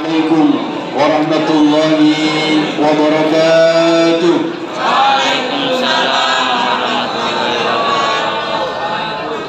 Assalamualaikum warahmatullahi wabarakatuh.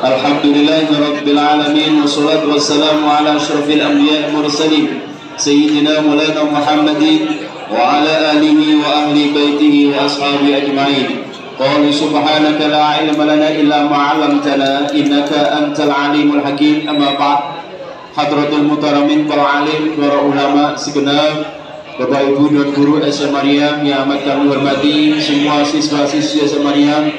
Alhamdulillahirabbil alamin wassalatu wassalamu ala asyrafil anbiya'i mursalin sayyidina maulana Muhammadin wa ala alihi wa ahli baitihi wa ashabihi ajma'in. Qala subhanaka la ilma lana illa ma 'allamtana innaka antal alimul hakim. Amma ba'd. Hadratul mutaramin para alim, para ulama segenap, Bapak Ibu dan guru SMA Maryam yang amat kami hormati, semua siswa-siswi SMA Maryam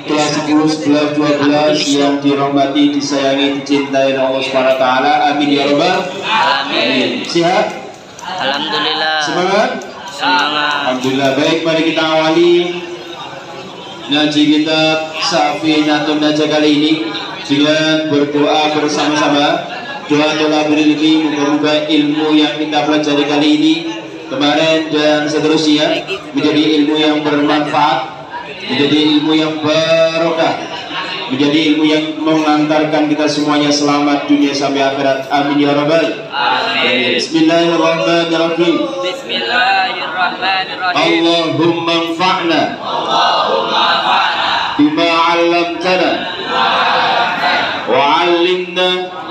kelas 10, 11, 12 yang dirahmati, disayangi, dicintai oleh Allah Subhanahu wa taala. Amin ya rabbal alamin. Sehat? Alhamdulillah. Semangat? Semangat. Alhamdulillah. Baik, mari kita awali ngaji kita Safinatun Najah kali ini dengan berdoa bersama-sama. Doa tolabul ilmi, moga-moga ilmu yang kita pelajari kali ini, kemarin dan seterusnya menjadi ilmu yang bermanfaat, menjadi ilmu yang barokah, menjadi ilmu yang mengantarkan kita semuanya selamat dunia sampai akhirat. Amin ya rabbal alamin. Bismillahirrahmanirrahim. Bismillahirrahmanirrahim. Allahumma anfa'na bima 'allamtana wa 'allimna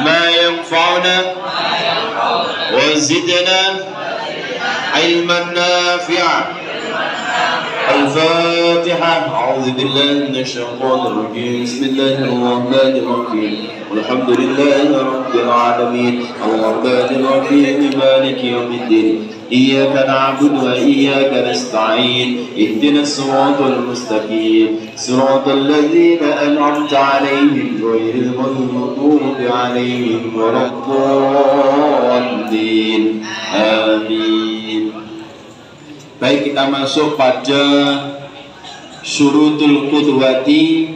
ma yanfa'una wa zidna ilman nafi'a. Al-Fatihah. A'udzu billahi minasyaitonir rajim. Bismillahirrahmanirrahim. Walhamdulillahi rabbil alamin. Arrahmanir rahim. Maliki yaumiddin. Iyyaka na'budu wa iyyaka nasta'in. Ihdinas siratal mustaqim. Siratal ladzina an'amta 'alaihim ghairil maghdubi 'alaihim waladdallin. Amin. Baik, kita masuk pada syurutul qudwati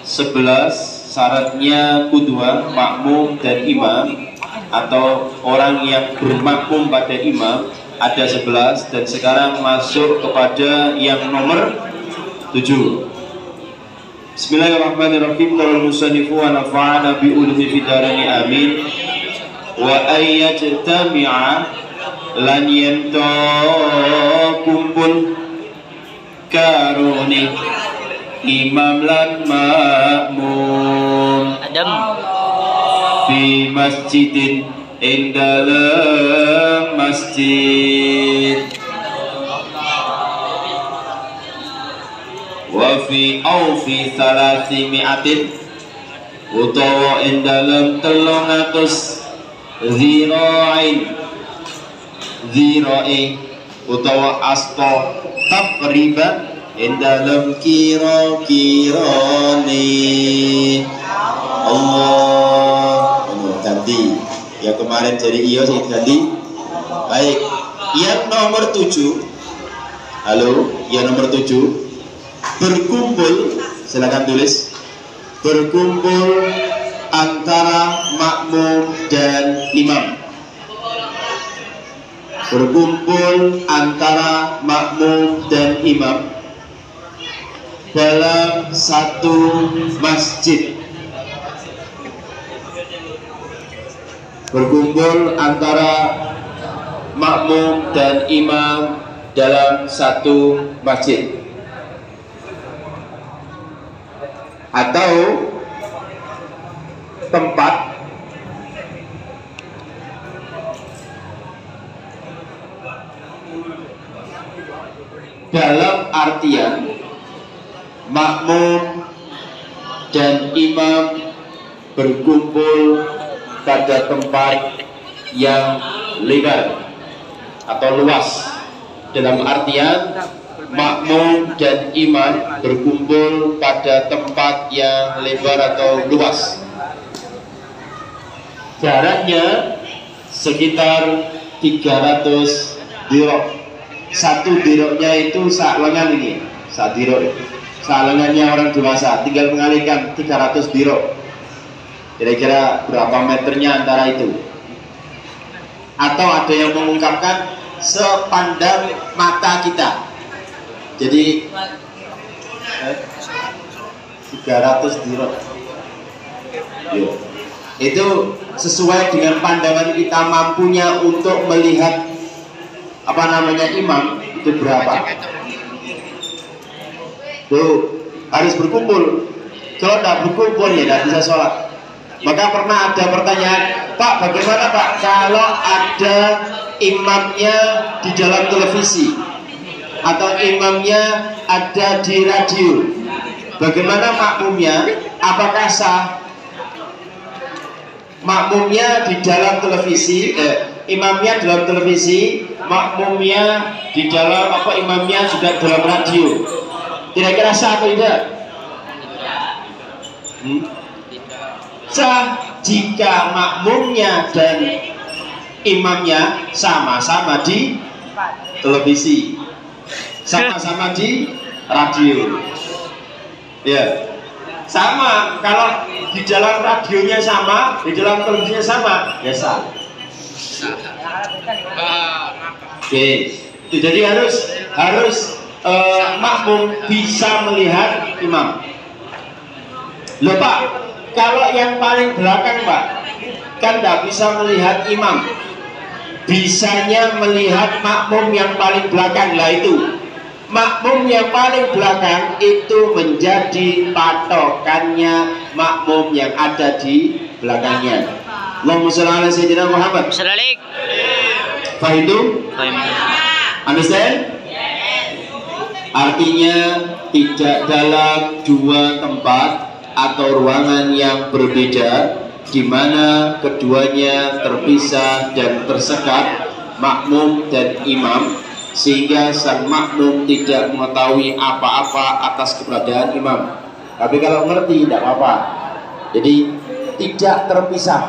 11, syaratnya qudwah, makmum dan imam atau orang yang bermakmum pada imam ada 11, dan sekarang masuk kepada yang nomor 7. Bismillahirrahmanirrahim. Qala al-musannifu wa nafa'ana bi ulumi fidaraini amin. Wa ayyajtami'a lan yento kumpul karuni imam lan makmum Adam fi masjidin ing dalam masjid wa fi aufi salasi mi'atin utawa ing dalam 300 zira'in zira'i utawa asta taqriban ing dalam kira-kirane. Allah ganti ya, kemarin jadi iya sih ganti. Baik, yang nomor 7. Halo, yang nomor 7 berkumpul, silakan tulis, berkumpul antara makmum dan imam. Berkumpul antara makmum dan imam dalam satu masjid. Berkumpul antara makmum dan imam dalam satu masjid, atau tempat dalam artian makmum dan imam berkumpul pada tempat yang lebar atau luas. Dalam artian makmum dan imam berkumpul pada tempat yang lebar atau luas. Jaraknya sekitar 300 dirok. Satu diroknya itu sak lengan ini, sak dirok, sak lengannya orang dewasa. Tinggal mengalihkan 300 dirok. Kira-kira berapa meternya antara itu? Atau ada yang mengungkapkan sepandang mata kita. Jadi 300 dirok. Itu sesuai dengan pandangan kita mampunya untuk melihat imam itu berapa. Tuh harus berkumpul. Kalau tidak berkumpul ya tidak bisa sholat. Maka pernah ada pertanyaan, Pak, bagaimana Pak kalau ada imamnya di dalam televisi atau imamnya ada di radio, bagaimana makmumnya? Apakah sah? Makmumnya di dalam televisi, imamnya dalam televisi, makmumnya di dalam imamnya juga dalam radio. Kira-kira sah atau tidak? Sah jika makmumnya dan imamnya sama-sama di televisi, sama-sama di radio. Ya, sama. Kalau di dalam radionya sama, di dalam televisinya sama, ya sah. Oke, jadi harus makmum bisa melihat imam. Loh Pak, kalau yang paling belakang Pak kan tidak bisa melihat imam, bisanya melihat makmum yang paling belakang. Lah itu makmum yang paling belakang itu menjadi patokannya makmum yang ada di belakangnya. Allahumma shalli ala sayyidina Muhammad. Fahim? Understand? Artinya tidak dalam dua tempat atau ruangan yang berbeda di mana keduanya terpisah dan tersekat, makmum dan imam, sehingga sang makmum tidak mengetahui apa-apa atas keberadaan imam. Tapi kalau ngerti tidak apa-apa. Jadi tidak terpisah.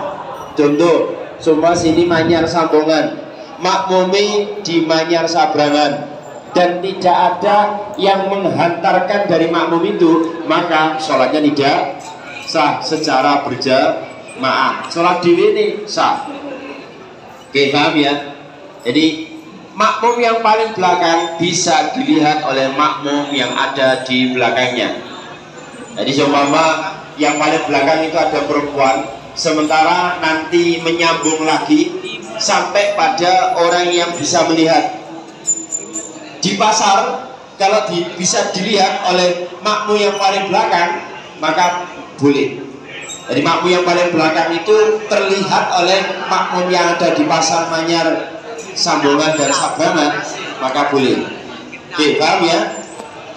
Contoh, semua sini Manyar Sambongan, makmumi di Manyar Sabrangan, dan tidak ada yang menghantarkan dari makmum itu, maka sholatnya tidak sah secara berjamaah. Sholat dewi ini sah. Oke, paham ya? Jadi makmum yang paling belakang bisa dilihat oleh makmum yang ada di belakangnya. Jadi seumpama yang paling belakang itu ada perempuan, sementara nanti menyambung lagi sampai pada orang yang bisa melihat. Di pasar kalau bisa dilihat oleh makmum yang paling belakang, maka boleh. Jadi makmum yang paling belakang itu terlihat oleh makmum yang ada di pasar Manyar Sambongan dan Sabrangan, maka boleh. Oke, paham ya?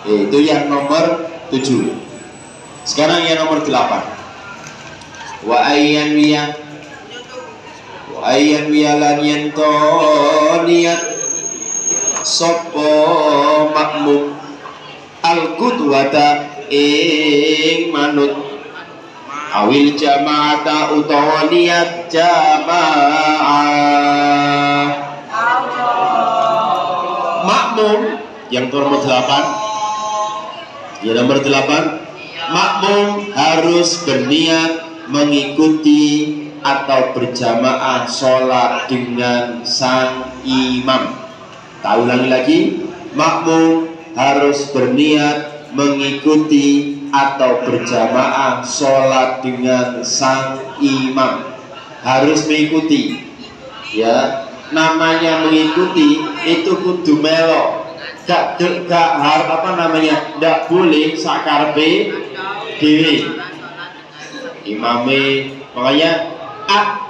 Itu yang nomor 7. Sekarang yang nomor 8. Wa ayyan wiyalan yanto niat sopo makmum al-qudwata ing manut awil jama'ata utawa niat jamaah. Makmum yang nomor 8, ya nomor 8, makmum harus berniat mengikuti atau berjamaah sholat dengan sang imam. Tak ulangi lagi, makmum harus berniat mengikuti atau berjamaah sholat dengan sang imam. Harus mengikuti, ya. Namanya mengikuti itu kudu melo. Gak boleh sakarpe dewi. Imame, makanya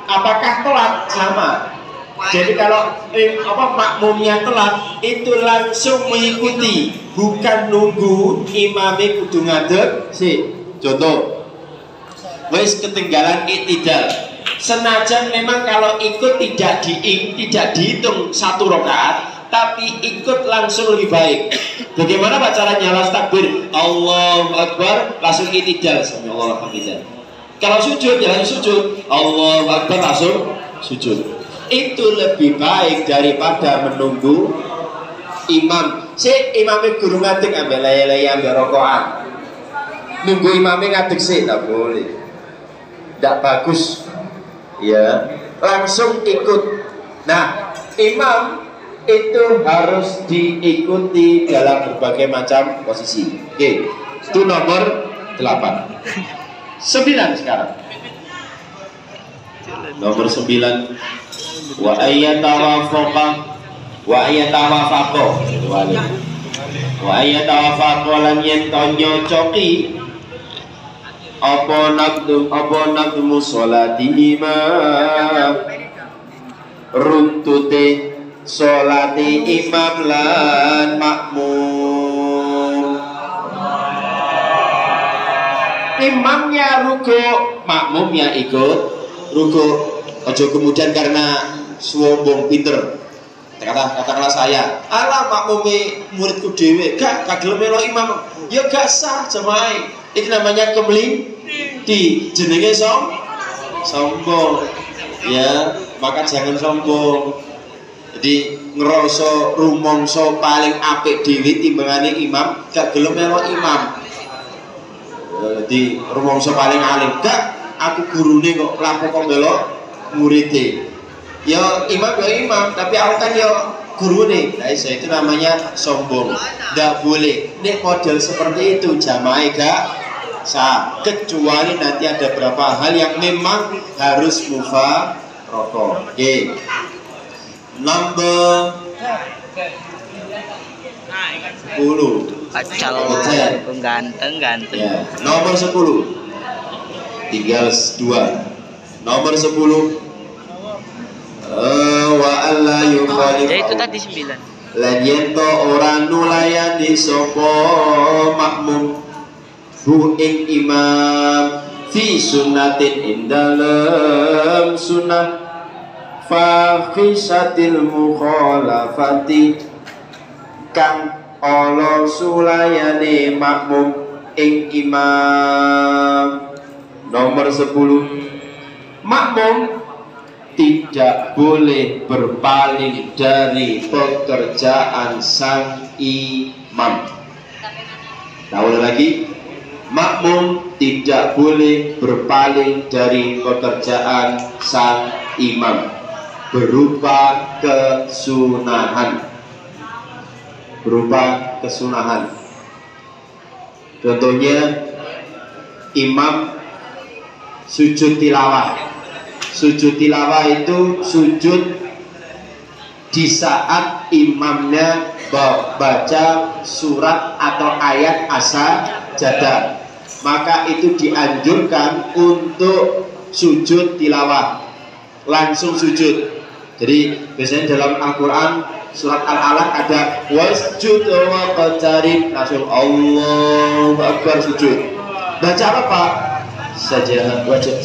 apakah telat sama? Jadi kalau makmumnya telat itu langsung mengikuti, bukan nunggu imame kudu ngadeg sih. Contoh, wis ketinggalan iktidal, senajan memang kalau ikut tidak dihitung 1 rakaat, tapi ikut langsung lebih baik. Bagaimana caranya? Langsung takbir Allahu Akbar, langsung iktidal, Allahu Akbar. Kalau sujud ya langsung sujud Allahu Akbar, langsung sujud. Itu lebih baik daripada menunggu imam. Imamnya guru ngadeg ambil laya-laya ambil rokokan. Nunggu imamnya ngadeg tak boleh. Tidak bagus. Ya, langsung ikut. Nah, imam itu harus diikuti dalam berbagai macam posisi. Oke, itu nomor 8. 9 sekarang. Nomor 9, wa ayyatawafaqa lan yen to nyocoki apa naqdum sholatihima runtute sholati imam lan makmum. Imamnya ruku, makmumnya ikut ruku. Ojo kemudian karena sombong pinter, katakanlah saya, alah makmumi muridku dewe, gak kagel melo imam, ya gak sah jemaah. Itu namanya di jenenge sombong. Ya, maka jangan sombong. Jadi ngerasa rumangsa paling apik dhewe timbangane imam, gak gelem melo imam. Jadi rumangsa paling alim, gak aku gurune kok lapo kok melo muride. Ya imam ya imam, tapi aku kan ya gurune. Nah, itu namanya sombong. Nggak boleh. Nek model seperti itu jamaah gak sah, kecuali nanti ada beberapa hal yang memang harus mufaroqah. Oke. Nomor 10. Pacal ganteng. Ya, nomor 10. Tinggal 2. Nomor 10. Wa alla yukhalif. Ya itu tadi 9. Lan yen to ora nulayani sapa makmum hu ing imam fi sunnatin ing dalem sunnah fa khisatil mukhalafati kang ala sulayane makmum ing imam. Nomor 10, makmum tidak boleh berpaling dari pekerjaan sang imam. Tahu lagi, makmum tidak boleh berpaling dari pekerjaan sang imam berupa kesunahan. Contohnya imam sujud tilawah. Sujud tilawah itu sujud di saat imamnya baca surat atau ayat as-sajdah. Maka itu dianjurkan untuk sujud tilawah, langsung sujud. Jadi biasanya dalam Al-Quran surat Al-Alaq ada wasjud waqtarib, langsung Allahu Akbar sujud. Baca apa? Sajadah wajah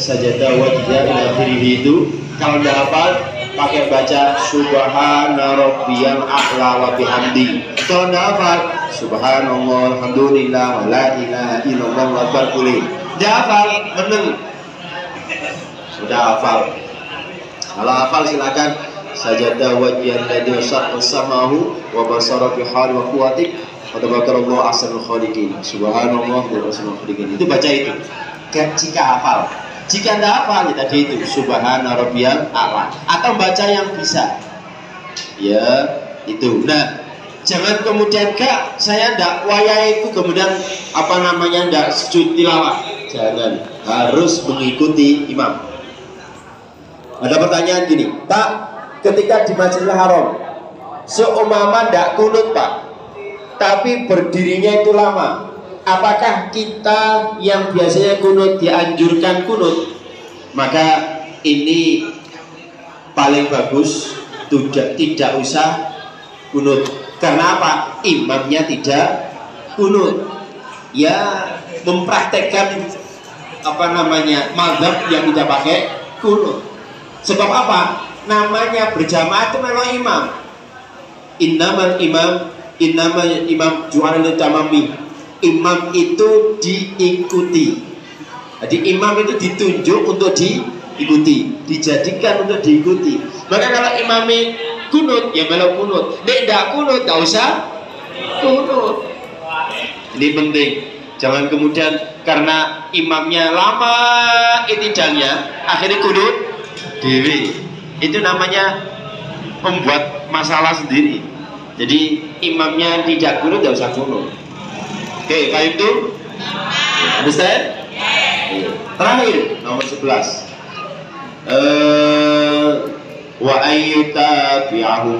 ila akhirih itu. Kalau tidak hafal pakai baca subhana rabbiyal a'la wa bihamdi. Kalau tidak hafal subhanallah alhamdulillah wa la ilaha illallah wa akbar boleh. Tidak hafal meneng. Sudah hafal. Kalau hafal silakan sajadah wajah ladhi samahu wa basara bihari wa quwwatik wa tabarakallahu ahsanul khaliqin. Subhanallah wa ahsanul khaliqin. Itu baca itu. Jika hafal. Jika tidak hafal ya tadi itu subhana rabbiyal a'la, atau baca yang bisa. Ya, itu. Nah, jangan kemudian kak saya ndak wayah itu kemudian ndak sujud tilawah. Jangan, harus mengikuti imam. Ada pertanyaan gini, Pak, ketika di Masjidil Haram seumpama ndak kunut, Pak, tapi berdirinya itu lama, apakah kita yang biasanya kunut dianjurkan kunut? Maka ini paling bagus tidak usah kunut. Karena apa? Imamnya tidak kunut. Ya mempraktekkan mazhab yang tidak pakai kunut. Sebab apa? Namanya berjamaah itu memang imam. Innamal imam ju'ala tamami. Imam itu diikuti. Jadi imam itu ditunjuk untuk diikuti, dijadikan untuk diikuti. Maka kalau imamnya kunut, ya melo kunut. Nek ndak kunut, ndak usah kunut. Ini penting. Jangan kemudian karena imamnya lama itidalnya, akhirnya kunut dewi. Itu namanya membuat masalah sendiri. Jadi imamnya tidak kunut, ndak usah kunut. Oke, paham itu? Understand? Terakhir, nomor 11. wa ayyutabi'ahu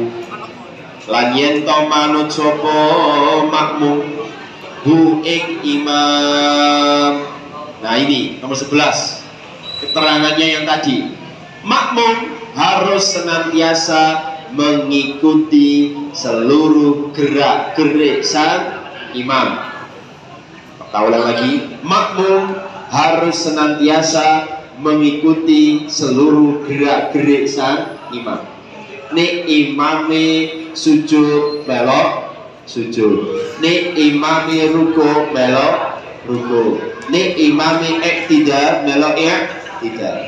lan yen to manut sapa makmum hu ing imam. Nah ini nomor 11 keterangannya yang tadi, makmum harus senantiasa mengikuti seluruh gerak-gerik sang imam. Kita ulang lagi, makmum harus senantiasa mengikuti seluruh gerak-gerik sang imam. Nek imame sujud melok sujud, nek imame ruku melok ruku, nek imame iktidal melok iktidal.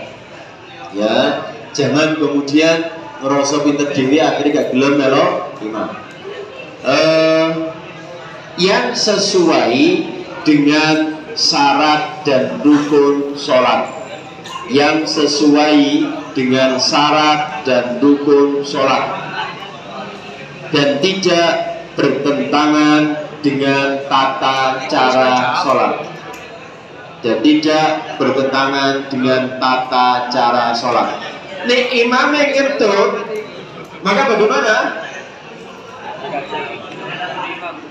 Ya, jangan kemudian ngerasa pinter dewi akhirnya gak gelem melok imam. Yang sesuai dengan syarat dan rukun sholat, yang sesuai dengan syarat dan rukun sholat, dan tidak bertentangan dengan tata cara sholat, dan tidak bertentangan dengan tata cara sholat. Nek imamnya ngentut, maka bagaimana?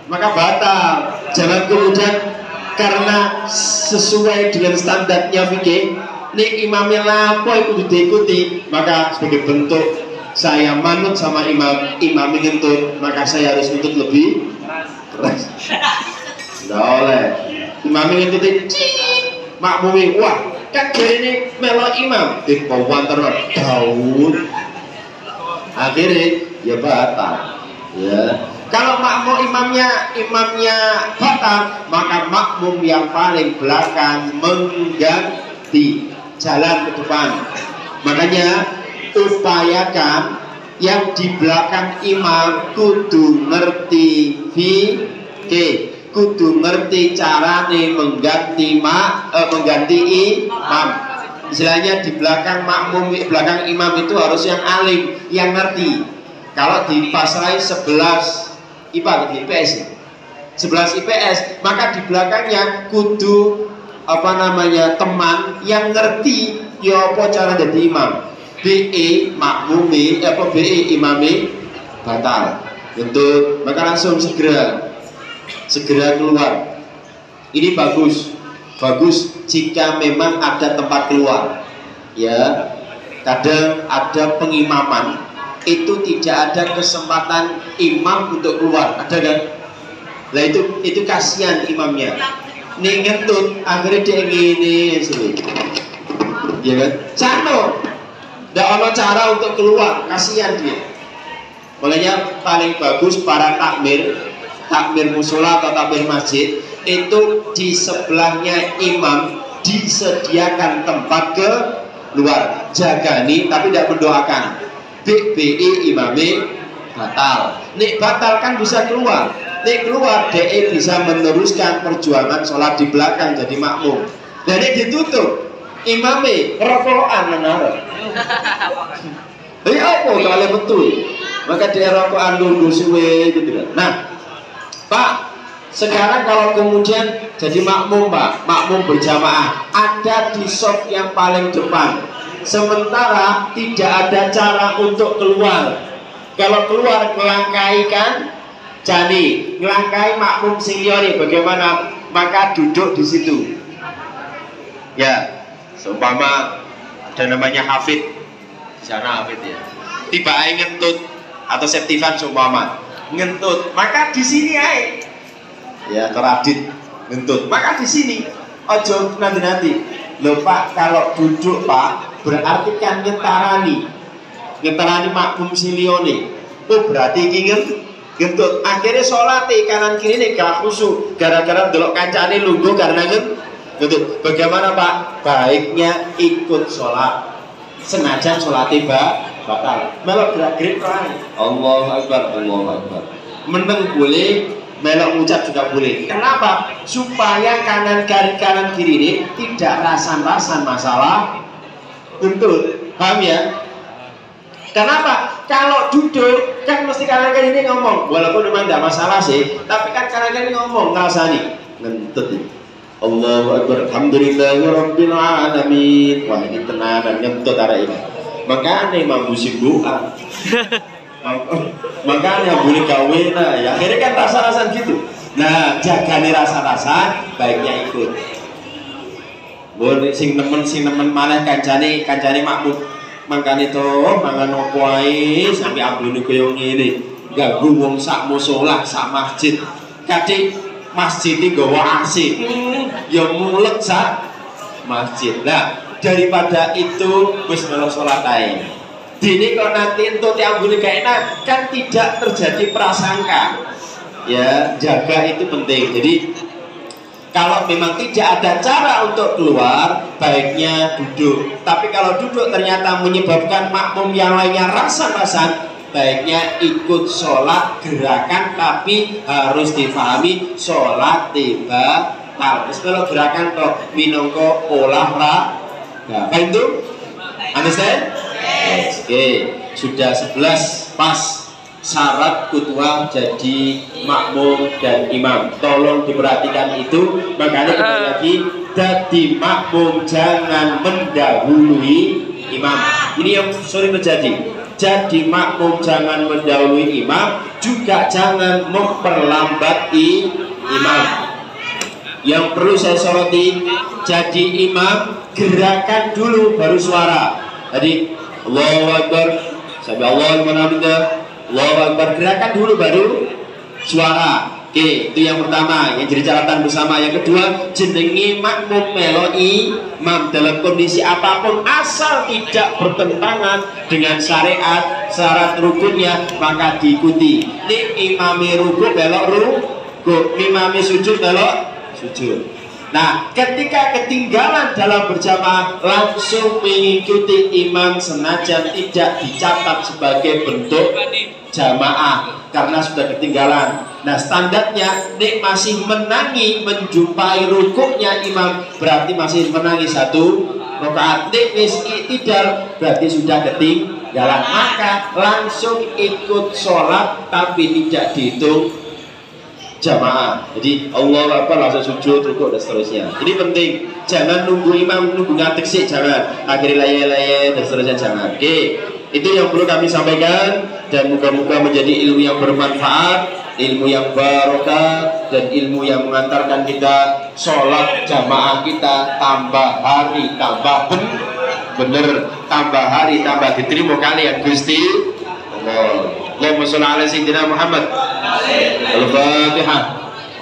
Maka batal. Jangan kemudian karena sesuai dengan standarnya fikih, nek imamnya lapo itu diikuti, maka sebagai bentuk saya manut sama imam, imam ngentut, maka saya harus ngentut lebih keras. Tidak oleh. Imam ngentut makmumi, wah kan dari ini melok imam di bawah terus daun, akhirnya ya batal. Ya, kalau makmum imamnya batal, maka makmum yang paling belakang mengganti jalan ke depan. Makanya upayakan yang di belakang imam kudu ngerti fikih, kudu ngerti carane mengganti imam. Istilahnya di belakang makmum, belakang imam itu harus yang alim, yang ngerti. Kalau dipasrai 11 IPA di IPS, 11 IPS, maka di belakangnya kudu teman yang ngerti ya apa cara jadi imam. BE makmumi BE imami batal. Untuk maka langsung segera keluar. Ini bagus jika memang ada tempat keluar. Ya, kadang ada pengimaman itu tidak ada kesempatan imam untuk keluar, ada kan? Lah itu kasihan imamnya. Nih ngentut akhirnya dia gini sini, ya kan? Cano, tidak ada cara untuk keluar, kasihan dia. Makanya paling bagus para takmir musola atau takmir masjid itu di sebelahnya imam disediakan tempat ke luar, jagani tapi tidak mendoakan. BBI imame batal. Nek batal kan bisa keluar. Nek keluar DE bisa meneruskan perjuangan sholat di belakang jadi makmum. Dan nek ditutup imame rokokan menara. Ini apa kalau betul? Maka dia rokokan dulu suwe gitu. Nah, Pak, sekarang kalau kemudian jadi makmum, Pak, makmum berjamaah, ada di shop yang paling depan. Sementara tidak ada cara untuk keluar. Kalau keluar ngelangkai kan, jani ngelangkai makmum seniori bagaimana? Maka duduk di situ. Ya, seumpama ada namanya Hafid, di sana Hafid ya. Tiba ngentut atau Septifan seumpama ngentut, maka di sini ae. Ya, teradit ngentut, maka di sini. Ojo nanti. Loh Pak, kalau duduk Pak, berarti kan ngetarani makmum silione. Oh berarti ngentut. Akhirnya sholat kanan kiri nih gak khusyuk gara-gara delok kancane lungguh karena ngentut. Bagaimana Pak? Baiknya ikut sholat senajan sholatnya batal. Melok gerak-gerik lain. Allahu Akbar. Meneng boleh, melok ngucap juga boleh. Kenapa? Supaya kanan kiri ini tidak rasan-rasan masalah ngentut. Paham ya? Kenapa? Kalau duduk kan mesti kanan kiri ini ngomong, walaupun memang tidak masalah sih, tapi kan kanan kiri ngomong ngerasani ngentut. Allahu Akbar, alhamdulillahirabbil alamin. Wah, ini tenanan nyentut arek ini. Makanya Imam Busik doa. Makanya boleh gawe nah, ya akhirnya kan rasa-rasa gitu. Nah, jagane rasa-rasa baiknya ikut. Boleh sing nemen maneh kancane makmud. Mangkane to mangan opo ae sampe ambune koyo ngene. Ganggu wong sak musholah, sak masjid. Kadhe masjid iki nggawa AC. Ya mulek sak masjid. Nah, daripada itu wis melu salat ae. Dene kok nanti entuk ambune gak enak, kan tidak terjadi prasangka. Ya, jaga itu penting. Jadi kalau memang tidak ada cara untuk keluar, baiknya duduk. Tapi kalau duduk ternyata menyebabkan makmum yang lainnya rasa-rasan, baiknya ikut sholat gerakan, tapi harus difahami sholat tiba. Terus kalau gerakan kok minangka olahraga, apa itu? Understand? Yes. Oke, sudah 11 pas syarat kutuah jadi makmum dan imam. Tolong diperhatikan itu. Makanya kembali lagi, jadi makmum jangan mendahului imam. Ini yang sering terjadi. Jadi makmum jangan mendahului imam, juga jangan memperlambat imam. Yang perlu saya soroti, jadi imam gerakan dulu baru suara. Tadi Allahu Akbar, sampai Allahu Akbar, Allahu Akbar, gerakan dulu baru suara. Oke, itu yang pertama, yang jadi catatan bersama. Yang kedua, jenenge makmum meloi imam dalam kondisi apapun asal tidak bertentangan dengan syariat, syarat rukunnya, maka diikuti. Ini imami rukuk belok rukuk, imami sujud belok sujud. Nah, ketika ketinggalan dalam berjamaah, langsung mengikuti imam senajan tidak dicatat sebagai bentuk jamaah karena sudah ketinggalan. Nah, standarnya nek masih menangi menjumpai rukuknya imam, berarti masih menangi 1 rakaat. Nek wis i'tidal berarti sudah ketinggalan, maka langsung ikut sholat tapi tidak dihitung jamaah. Jadi Allah Akbar langsung sujud, rukuk dan seterusnya. Ini penting. Jangan nunggu imam, nunggu ngadeg sih, jangan. Akhirnya laye-laye dan seterusnya, jangan. Oke, itu yang perlu kami sampaikan, dan moga-moga menjadi ilmu yang bermanfaat, ilmu yang barokah, dan ilmu yang mengantarkan kita sholat jamaah kita tambah hari tambah bener, tambah hari tambah diterima kalian Gusti Allah. Allahumma sholli ala sayyidina Muhammad. Al-Fatihah.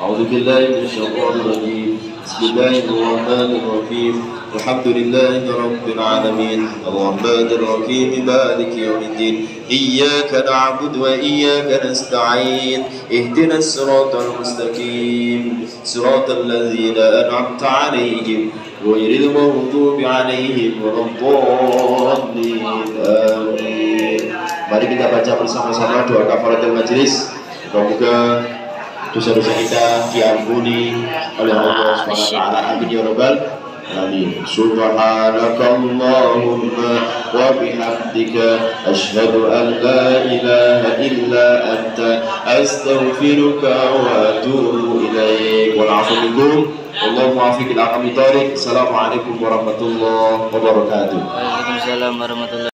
A'udzu billahi minasyaitonir rajim. Bismillahirrahmanir rahim. Alhamdulillahi rabbil alamin. Arrahmanir rahim. Maliki yaumiddin. Iyyaka na'budu wa iyyaka nasta'in. Ihdinas siratal mustaqim. Siratal ladzina an'amta 'alaihim ghairil maghdubi 'alaihim waladdallin. Amin. Mari kita baca bersama-sama doa kafaratul majelis. Semoga dosa-dosa kita diampuni oleh Allah Subhanahu wa taala. Amin ya rabbal alamin. Subhanakallahumma wa bihamdika asyhadu an la ilaha illa anta astaghfiruka wa atubu ilaik. Wal 'afwu minkum. Wallahu muwaffiq ila aqwamit thoriq. Assalamualaikum warahmatullahi wabarakatuh. Waalaikumsalam warahmatullahi